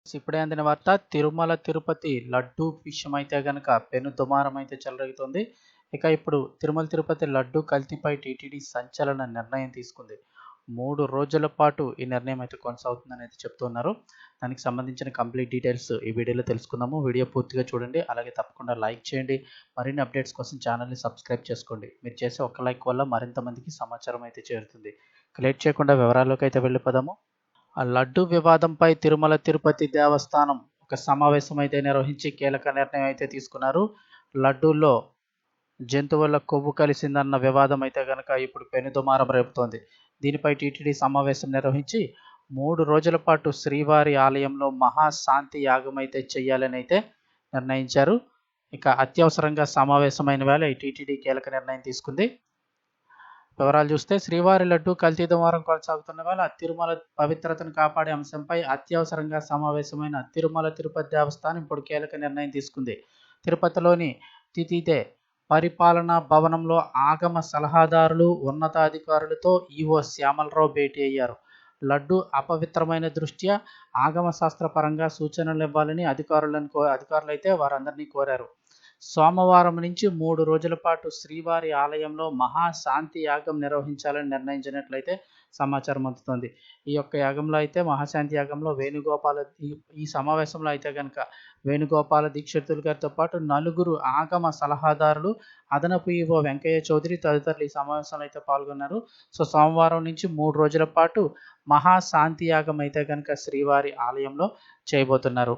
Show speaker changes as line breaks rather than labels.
ఇప్పుడే అందిన వార్త తిరుమల తిరుపతి లడ్డూ విషయమైతే గనక పెను దుమారం అయితే చెలరేగుతుంది. ఇక ఇప్పుడు తిరుమల తిరుపతి లడ్డూ కల్తీపై టీటీడీ సంచలన నిర్ణయం తీసుకుంది. 3 రోజుల పాటు ఈ నిర్ణయం అయితే కొనసాగుతుందని అయితే చెప్తున్నారు. దానికి సంబంధించిన కంప్లీట్ డీటెయిల్స్ ఈ వీడియోలో తెలుసుకుందాము. వీడియో పూర్తిగా చూడండి. అలాగే తప్పకుండా లైక్ చేయండి. మరిన్ని అప్డేట్స్ కోసం ఛానల్ని సబ్స్క్రైబ్ చేసుకోండి. మీరు చేసే ఒక్క లైక్ వల్ల మరింత మందికి సమాచారం అయితే చేరుతుంది. లేట్ చేయకుండా వివరాల్లోకి అయితే వెళ్ళిపోదాము. ఆ లడ్డు వివాదంపై తిరుమల తిరుపతి దేవస్థానం ఒక సమావేశం అయితే నిర్వహించి కీలక నిర్ణయం అయితే తీసుకున్నారు. లడ్డూల్లో జంతువుల కొవ్వు కలిసిందన్న వివాదం అయితే గనక ఇప్పుడు పెనుదుమారం రేపుతోంది. దీనిపై టీటీడీ సమావేశం నిర్వహించి 3 రోజుల పాటు శ్రీవారి ఆలయంలో మహాశాంతి యాగం అయితే చేయాలని అయితే నిర్ణయించారు. ఇక అత్యవసరంగా సమావేశమైన వేళ ఈ టీటీడీ కీలక నిర్ణయం తీసుకుంది. వివరాలు చూస్తే శ్రీవారి లడ్డూ కల్తీ దుమారం కొనసాగుతున్న వేళ తిరుమల పవిత్రతను కాపాడే అంశంపై అత్యవసరంగా సమావేశమైన తిరుమల తిరుపతి దేవస్థానం ఇప్పుడు కీలక నిర్ణయం తీసుకుంది. తిరుపతిలోని తితిదే పరిపాలనా భవనంలో ఆగమ సలహాదారులు ఉన్నతాధికారులతో ఈవో శ్యామలరావు భేటీ అయ్యారు. లడ్డు అపవిత్రమైన దృష్ట్యా ఆగమ శాస్త్రపరంగా సూచనలు ఇవ్వాలని అధికారులైతే వారందరినీ కోరారు. సోమవారం నుంచి 3 రోజుల పాటు శ్రీవారి ఆలయంలో మహాశాంతి యాగం నిర్వహించాలని నిర్ణయించినట్లయితే సమాచారం అందుతోంది. ఈ యొక్క యాగంలో అయితే మహాశాంతి యాగంలో ఈ సమావేశంలో అయితే కనుక వేణుగోపాల దీక్షితులు గారితో పాటు నలుగురు ఆగమ సలహాదారులు, అదనపు ఈవో వెంకయ్య చౌదరి తదితరులు ఈ సమావేశంలో అయితే పాల్గొన్నారు. సో సోమవారం నుంచి 3 రోజుల పాటు మహాశాంతి యాగం అయితే కనుక శ్రీవారి ఆలయంలో చేయబోతున్నారు.